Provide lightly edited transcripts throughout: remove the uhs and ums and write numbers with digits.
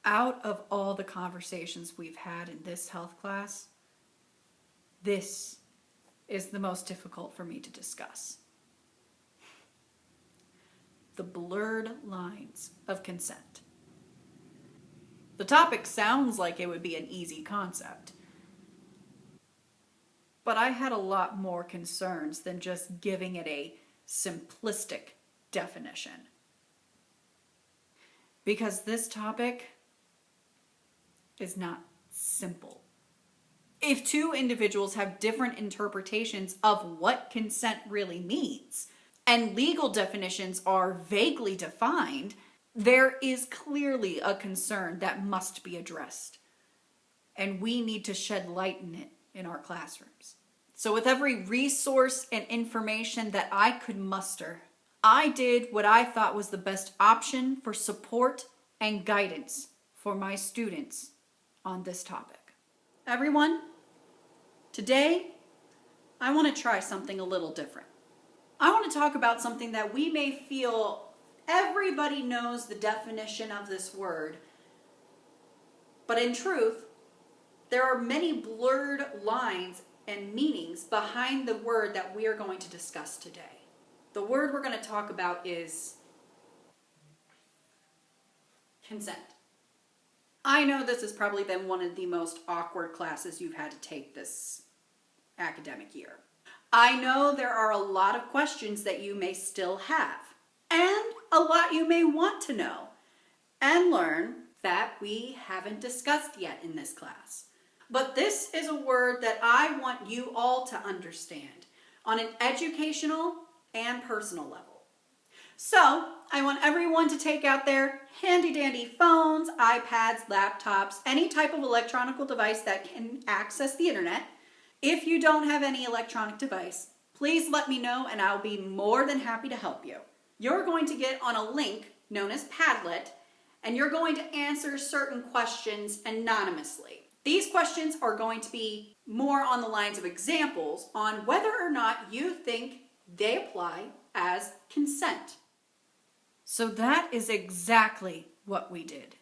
Out of all the conversations we've had in this health class, this is the most difficult for me to discuss. The blurred lines of consent. The topic sounds like it would be an easy concept, but I had a lot more concerns than just giving it a simplistic definition. Because this topic is not simple. If two individuals have different interpretations of what consent really means, and legal definitions are vaguely defined, there is clearly a concern that must be addressed. And we need to shed light in it in our classrooms. So with every resource and information that I could muster, I did what I thought was the best option for support and guidance for my students on this topic. Everyone, today I want to try something a little different. I want to talk about something that we may feel everybody knows the definition of this word, but in truth, there are many blurred lines and meanings behind the word that we are going to discuss today. The word we're going to talk about is consent. I know this has probably been one of the most awkward classes you've had to take this academic year. I know there are a lot of questions that you may still have, and a lot you may want to know and learn that we haven't discussed yet in this class. But this is a word that I want you all to understand on an educational and personal level. So, I want everyone to take out their handy-dandy phones, iPads, laptops, any type of electronic device that can access the internet. If you don't have any electronic device, please let me know and I'll be more than happy to help you. You're going to get on a link known as Padlet, and you're going to answer certain questions anonymously. These questions are going to be more on the lines of examples on whether or not you think they apply as consent. So that is exactly what we did.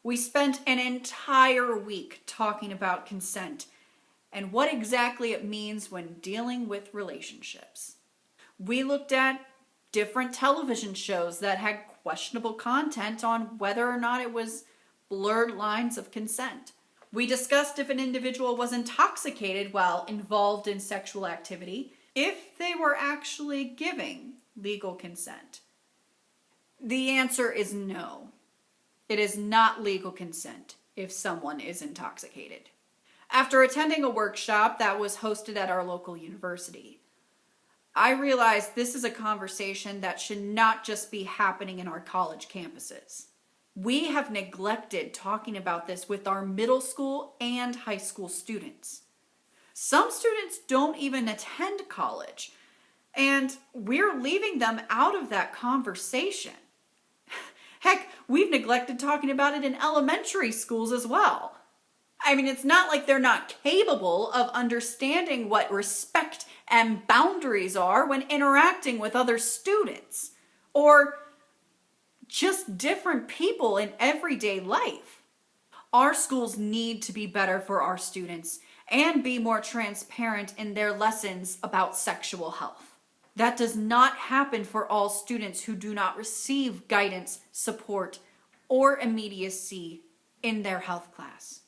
We spent an entire week talking about consent and what exactly it means when dealing with relationships. We looked at different television shows that had questionable content on whether or not it was blurred lines of consent. We discussed if an individual was intoxicated while involved in sexual activity, if they were actually giving legal consent. The answer is no. It is not legal consent if someone is intoxicated. After attending a workshop that was hosted at our local university, I realized this is a conversation that should not just be happening in our college campuses. We have neglected talking about this with our middle school and high school students. Some students don't even attend college, and we're leaving them out of that conversation. Heck, we've neglected talking about it in elementary schools as well. I mean, it's not like they're not capable of understanding what respect and boundaries are when interacting with other students, or just different people in everyday life. Our schools need to be better for our students and be more transparent in their lessons about sexual health. That does not happen for all students who do not receive guidance, support, or immediacy in their health class.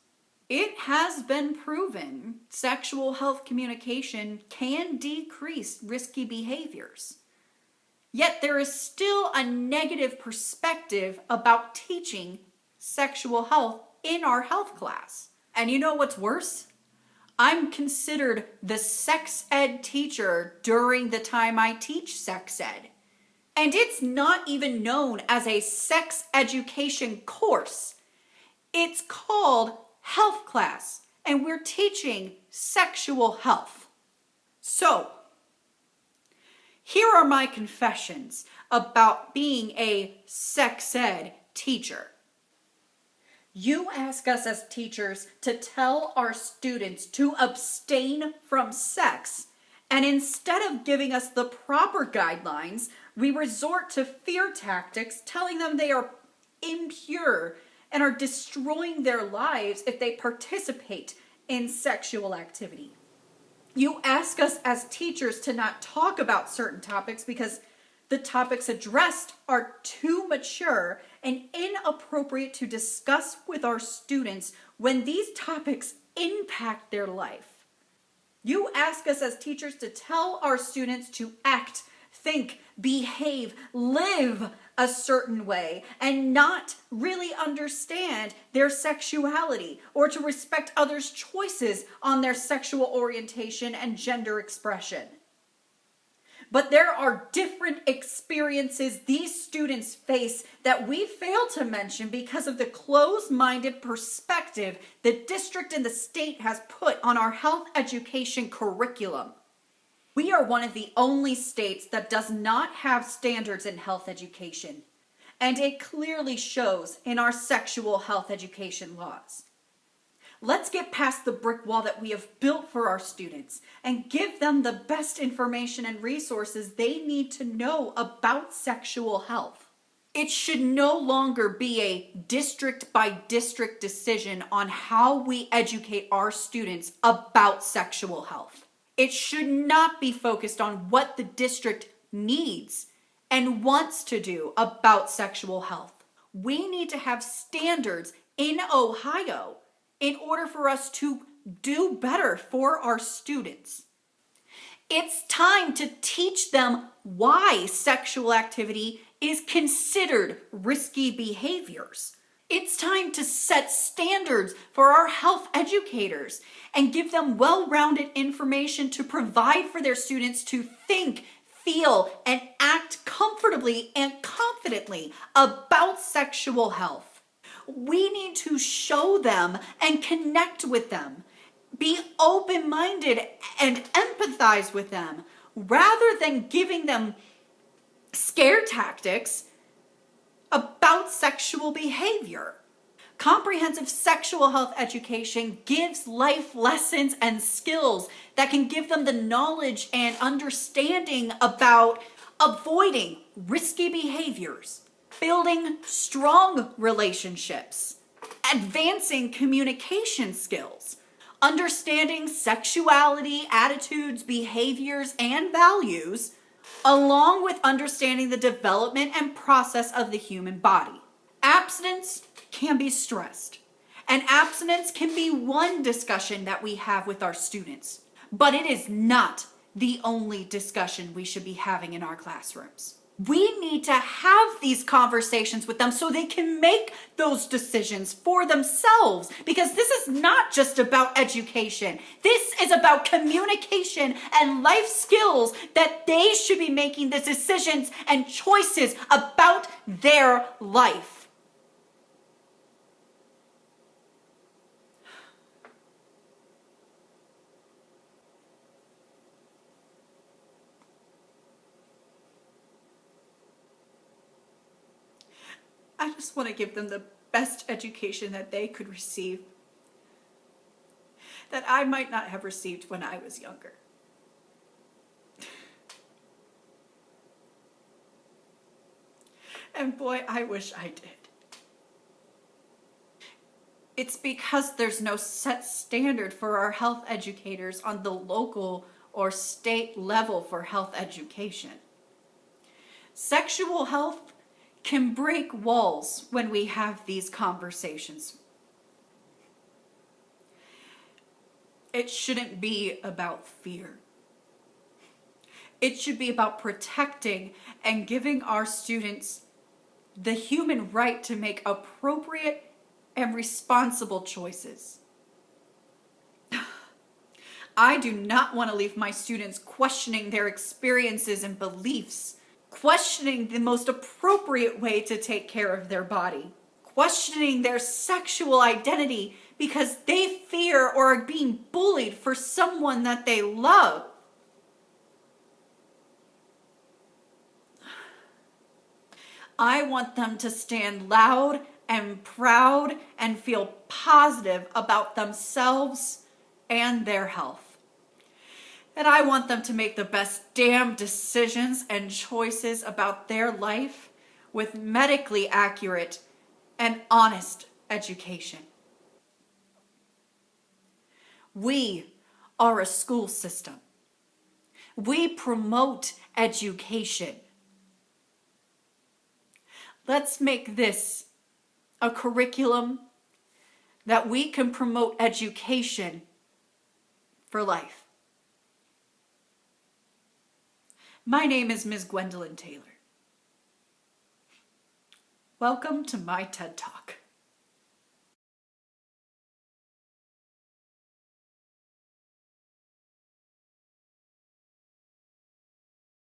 It has been proven sexual health communication can decrease risky behaviors. Yet there is still a negative perspective about teaching sexual health in our health class. And you know what's worse? I'm considered the sex ed teacher during the time I teach sex ed. And it's not even known as a sex education course. It's called health class, and we're teaching sexual health. So, here are my confessions about being a sex ed teacher. You ask us as teachers to tell our students to abstain from sex, and instead of giving us the proper guidelines, we resort to fear tactics, telling them they are impure and are destroying their lives if they participate in sexual activity. You ask us as teachers to not talk about certain topics because the topics addressed are too mature and inappropriate to discuss with our students when these topics impact their life. You ask us as teachers to tell our students to act, think, behave, live a certain way, and not really understand their sexuality or to respect others' choices on their sexual orientation and gender expression. But there are different experiences these students face that we fail to mention because of the closed-minded perspective the district and the state has put on our health education curriculum. We are one of the only states that does not have standards in health education, and it clearly shows in our sexual health education laws. Let's get past the brick wall that we have built for our students and give them the best information and resources they need to know about sexual health. It should no longer be a district by district decision on how we educate our students about sexual health. It should not be focused on what the district needs and wants to do about sexual health. We need to have standards in Ohio in order for us to do better for our students. It's time to teach them why sexual activity is considered risky behaviors. It's time to set standards for our health educators and give them well-rounded information to provide for their students to think, feel, and act comfortably and confidently about sexual health. We need to show them and connect with them, be open-minded and empathize with them, rather than giving them scare tactics about sexual behavior. Comprehensive sexual health education gives life lessons and skills that can give them the knowledge and understanding about avoiding risky behaviors, building strong relationships, advancing communication skills, understanding sexuality, attitudes, behaviors, and values, along with understanding the development and process of the human body. Abstinence can be stressed, and abstinence can be one discussion that we have with our students, but it is not the only discussion we should be having in our classrooms. We need to have these conversations with them so they can make those decisions for themselves, because this is not just about education. This is about communication and life skills that they should be making the decisions and choices about their life. I just want to give them the best education that they could receive, that I might not have received when I was younger. And boy, I wish I did. It's because there's no set standard for our health educators on the local or state level for health education. Sexual health can break walls when we have these conversations. It shouldn't be about fear. It should be about protecting and giving our students the human right to make appropriate and responsible choices. I do not want to leave my students questioning their experiences and beliefs, questioning the most appropriate way to take care of their body, questioning their sexual identity because they fear or are being bullied for someone that they love. I want them to stand loud and proud and feel positive about themselves and their health. And I want them to make the best damn decisions and choices about their life with medically accurate and honest education. We are a school system. We promote education. Let's make this a curriculum that we can promote education for life. My name is Ms. Gwendolyn Taylor. Welcome to my TED Talk.